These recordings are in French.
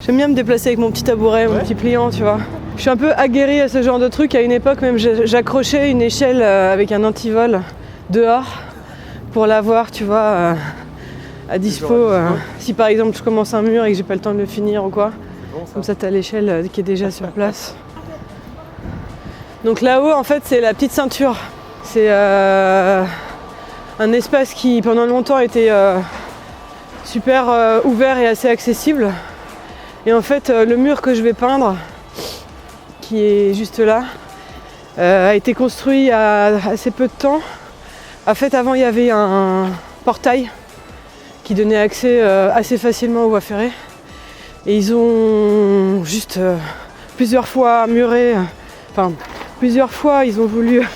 J'aime bien me déplacer avec mon petit tabouret, mon petit pliant, tu vois. Je suis un peu aguerrie à ce genre de truc. À une époque, même, j'accrochais une échelle avec un antivol dehors pour l'avoir, tu vois, à dispo. Si par exemple je commence un mur et que j'ai pas le temps de le finir ou quoi. Bon, comme ça, t'as l'échelle qui est déjà sur place. Donc là-haut, en fait, c'est la petite ceinture. C'est un espace qui, pendant longtemps, était super ouvert et assez accessible. Et en fait, le mur que je vais peindre, qui est juste là, a été construit il y a assez peu de temps. En fait, avant, il y avait un portail qui donnait accès assez facilement aux voies ferrées. Et ils ont juste plusieurs fois muré, plusieurs fois ils ont voulu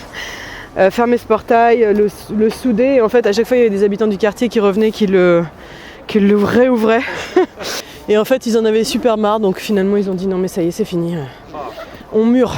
fermer ce portail, le souder. Et en fait, à chaque fois, il y avait des habitants du quartier qui revenaient, qui le réouvraient. Et en fait, ils en avaient super marre, donc finalement, ils ont dit non, mais ça y est, c'est fini. On mure.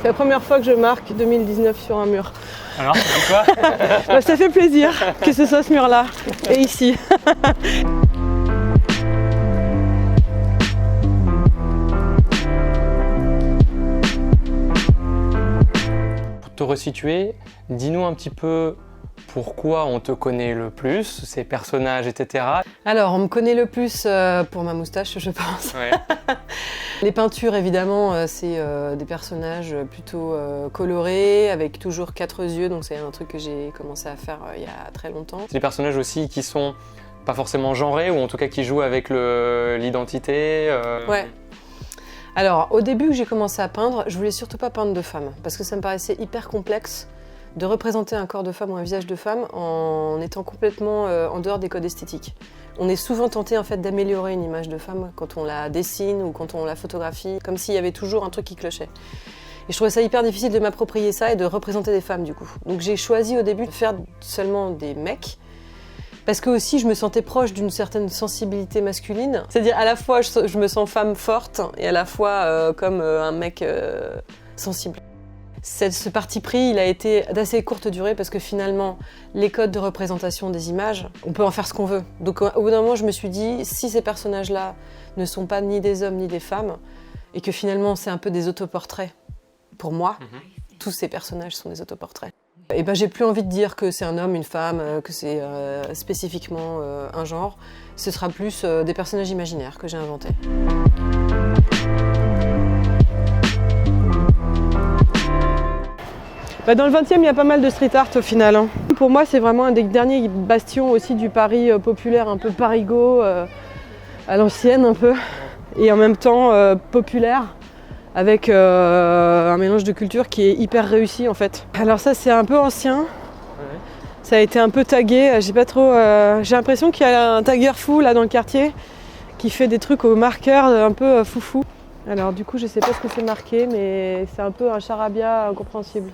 C'est la première fois que je marque 2019 sur un mur. Alors, c'est quoi? Ça fait plaisir que ce soit ce mur-là et ici. Pour te resituer, dis-nous un petit peu pourquoi on te connaît le plus, ces personnages, etc. Alors, on me connaît le plus pour ma moustache, je pense. Ouais. Les peintures, évidemment, c'est des personnages plutôt colorés, avec toujours 4 yeux, donc c'est un truc que j'ai commencé à faire il y a très longtemps. C'est des personnages aussi qui sont pas forcément genrés, ou en tout cas qui jouent avec l'identité. Ouais. Alors, au début que j'ai commencé à peindre, je voulais surtout pas peindre de femmes, parce que ça me paraissait hyper complexe de représenter un corps de femme ou un visage de femme en étant complètement en dehors des codes esthétiques. On est souvent tenté en fait d'améliorer une image de femme quand on la dessine ou quand on la photographie, comme s'il y avait toujours un truc qui clochait. Et je trouvais ça hyper difficile de m'approprier ça et de représenter des femmes du coup. Donc j'ai choisi au début de faire seulement des mecs, parce que aussi je me sentais proche d'une certaine sensibilité masculine. C'est-à-dire à la fois je me sens femme forte et à la fois comme un mec sensible. Ce parti pris, il a été d'assez courte durée parce que finalement, les codes de représentation des images, on peut en faire ce qu'on veut. Donc au bout d'un moment, je me suis dit, si ces personnages-là ne sont pas ni des hommes ni des femmes, et que finalement c'est un peu des autoportraits, pour moi, tous ces personnages sont des autoportraits. Et ben j'ai plus envie de dire que c'est un homme, une femme, que c'est spécifiquement un genre. Ce sera plus des personnages imaginaires que j'ai inventés. Dans le 20e, il y a pas mal de street art au final. Pour moi, c'est vraiment un des derniers bastions aussi du Paris populaire, un peu parigot, à l'ancienne un peu, et en même temps populaire, avec un mélange de culture qui est hyper réussi en fait. Alors ça, c'est un peu ancien. Ça a été un peu tagué, j'ai pas trop... j'ai l'impression qu'il y a un tagueur fou là dans le quartier qui fait des trucs au marqueur un peu foufou. Alors du coup, je sais pas ce que c'est marqué, mais c'est un peu un charabia incompréhensible.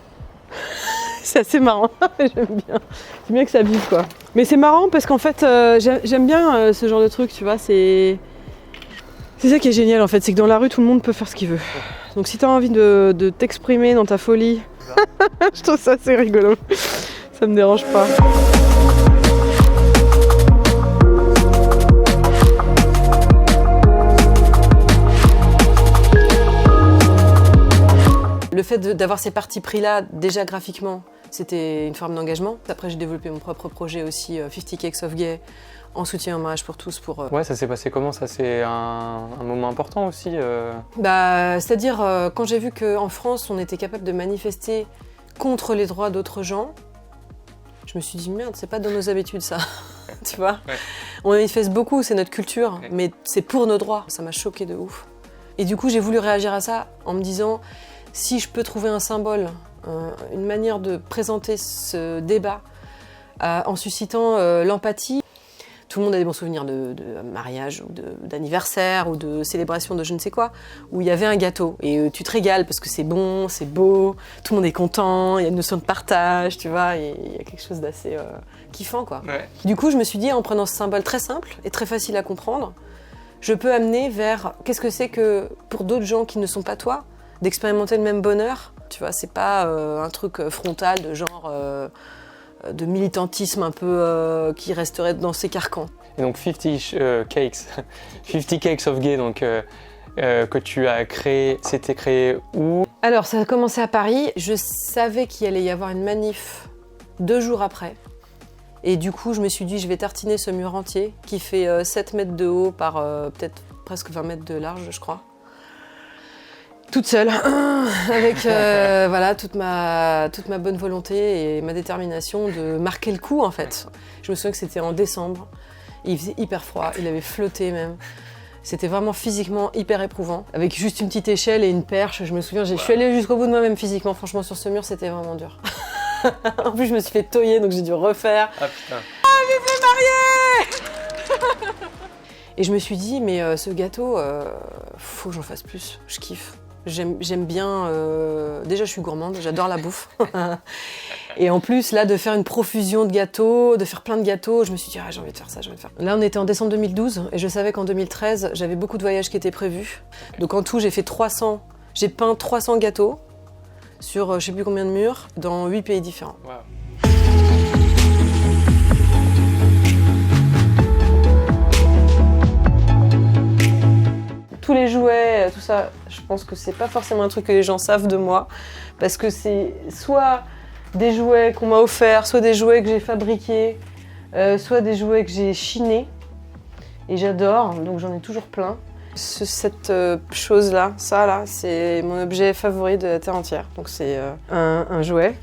C'est assez marrant, j'aime bien. C'est bien que ça vive quoi. Mais c'est marrant parce qu'en fait, j'aime bien ce genre de truc, tu vois. C'est ça qui est génial en fait, c'est que dans la rue, tout le monde peut faire ce qu'il veut. Donc si t'as envie de t'exprimer dans ta folie, je trouve ça assez rigolo. Ça me dérange pas. Le fait d'avoir ces partis pris-là, déjà graphiquement, c'était une forme d'engagement. Après, j'ai développé mon propre projet aussi, 50 Cakes of Gay, en soutien au mariage pour tous. Ouais, ça s'est passé comment? Ça, c'est un moment important aussi C'est-à-dire, quand j'ai vu qu'en France, on était capable de manifester contre les droits d'autres gens, je me suis dit, merde, c'est pas dans nos habitudes ça, tu vois. Ouais. On manifeste beaucoup, c'est notre culture, ouais. Mais c'est pour nos droits. Ça m'a choquée de ouf. Et du coup, j'ai voulu réagir à ça en me disant, si je peux trouver un symbole, une manière de présenter ce débat en suscitant l'empathie. Tout le monde a des bons souvenirs de mariage ou d'anniversaire ou de célébration de je ne sais quoi, où il y avait un gâteau. Et tu te régales parce que c'est bon, c'est beau, tout le monde est content, il y a une notion de partage, tu vois, il y a quelque chose d'assez kiffant, quoi. Ouais. Du coup, je me suis dit, en prenant ce symbole très simple et très facile à comprendre, je peux amener vers qu'est-ce que c'est que, pour d'autres gens qui ne sont pas toi, d'expérimenter le même bonheur. Tu vois, c'est pas un truc frontal de genre de militantisme un peu qui resterait dans ses carcans. Et donc 50 Cakes, 50 Cakes of Gay, donc, que tu as créé, c'était créé où? Alors, ça a commencé à Paris. Je savais qu'il allait y avoir une manif 2 jours après. Et du coup, je me suis dit, je vais tartiner ce mur entier qui fait 7 mètres de haut par peut-être presque 20 mètres de large, je crois. Toute seule, avec voilà, toute ma bonne volonté et ma détermination de marquer le coup, en fait. Je me souviens que c'était en décembre, il faisait hyper froid, il avait flotté même. C'était vraiment physiquement hyper éprouvant. Avec juste une petite échelle et une perche, je me souviens, je suis allée jusqu'au bout de moi-même physiquement. Franchement, sur ce mur, c'était vraiment dur. En plus, je me suis fait toyer, donc j'ai dû refaire. Ah putain. Ah, je me fais marier. Et je me suis dit, mais ce gâteau, faut que j'en fasse plus. Je kiffe. J'aime bien... Déjà, je suis gourmande, j'adore la bouffe. Et en plus, là, de faire une profusion de gâteaux, de faire plein de gâteaux, je me suis dit, ah, j'ai envie de faire ça, j'ai envie de faire ça. Là, on était en décembre 2012, et je savais qu'en 2013, j'avais beaucoup de voyages qui étaient prévus. Donc en tout, j'ai peint 300 gâteaux sur je sais plus combien de murs, dans 8 pays différents. Wow. Tous les jouets, tout ça, je pense que c'est pas forcément un truc que les gens savent de moi, parce que c'est soit des jouets qu'on m'a offerts, soit des jouets que j'ai fabriqués, soit des jouets que j'ai chinés, et j'adore, donc j'en ai toujours plein. Cette chose-là, ça là, c'est mon objet favori de la Terre entière. Donc c'est un jouet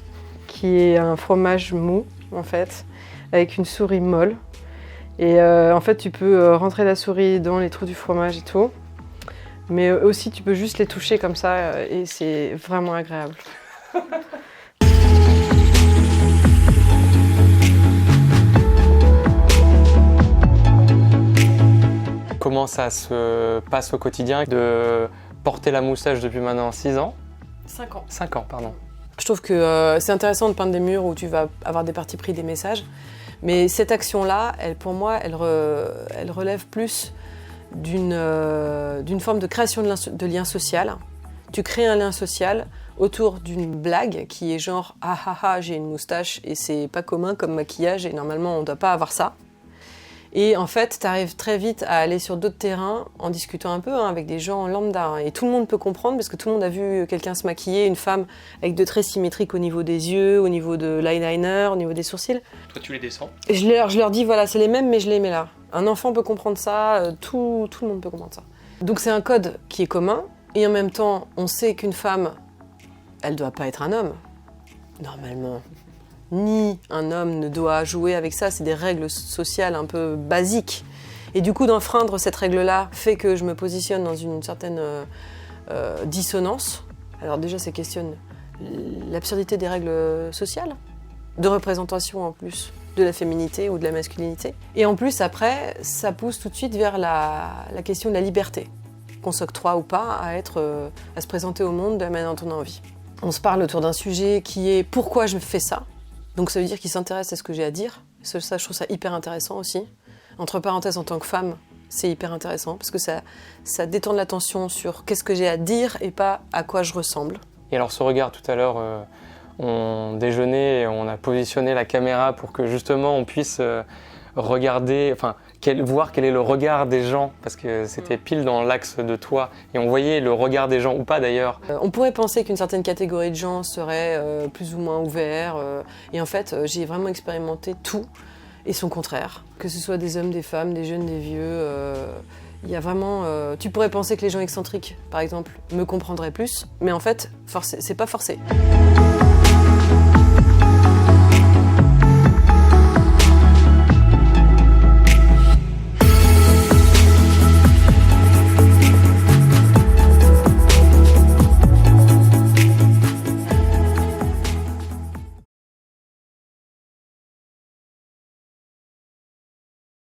qui est un fromage mou, en fait, avec une souris molle. Et en fait, tu peux rentrer la souris dans les trous du fromage et tout. Mais aussi, tu peux juste les toucher comme ça et c'est vraiment agréable. Comment ça se passe au quotidien de porter la moustache depuis maintenant 6 ans? 5 ans. 5 ans, pardon. Je trouve que c'est intéressant de peindre des murs où tu vas avoir des partis pris, des messages. Mais cette action-là, pour moi, elle relève plus d'une forme de création de lien social. Tu crées un lien social autour d'une blague qui est genre « Ah ah ah, j'ai une moustache et c'est pas commun comme maquillage et normalement on doit pas avoir ça ». Et en fait, tu arrives très vite à aller sur d'autres terrains en discutant un peu avec des gens lambda. Et tout le monde peut comprendre parce que tout le monde a vu quelqu'un se maquiller, une femme avec de traits symétriques au niveau des yeux, au niveau de l'eyeliner, au niveau des sourcils. Toi, tu les descends? Et je leur dis, voilà, c'est les mêmes, mais je les mets là. Un enfant peut comprendre ça, tout le monde peut comprendre ça. Donc c'est un code qui est commun. Et en même temps, on sait qu'une femme, elle doit pas être un homme, normalement. Ni un homme ne doit jouer avec ça, c'est des règles sociales un peu basiques. Et du coup, d'enfreindre cette règle-là fait que je me positionne dans une certaine dissonance. Alors déjà, ça questionne l'absurdité des règles sociales, de représentation en plus de la féminité ou de la masculinité. Et en plus, après, ça pousse tout de suite vers la question de la liberté, qu'on s'octroie ou pas à se présenter au monde de la manière dont on a envie. On se parle autour d'un sujet qui est « pourquoi je fais ça ?» Donc ça veut dire qu'il s'intéresse à ce que j'ai à dire. Ça, je trouve ça hyper intéressant aussi. Entre parenthèses, en tant que femme, c'est hyper intéressant parce que ça détend l'attention sur qu'est-ce que j'ai à dire et pas à quoi je ressemble. Et alors ce regard, tout à l'heure, on déjeunait et on a positionné la caméra pour que justement on puisse regarder, enfin voir quel est le regard des gens, parce que c'était pile dans l'axe de toi, et on voyait le regard des gens, ou pas d'ailleurs. On pourrait penser qu'une certaine catégorie de gens serait plus ou moins ouvert, et en fait j'ai vraiment expérimenté tout et son contraire. Que ce soit des hommes, des femmes, des jeunes, des vieux, il y a vraiment... tu pourrais penser que les gens excentriques, par exemple, me comprendraient plus, mais en fait, c'est pas forcé.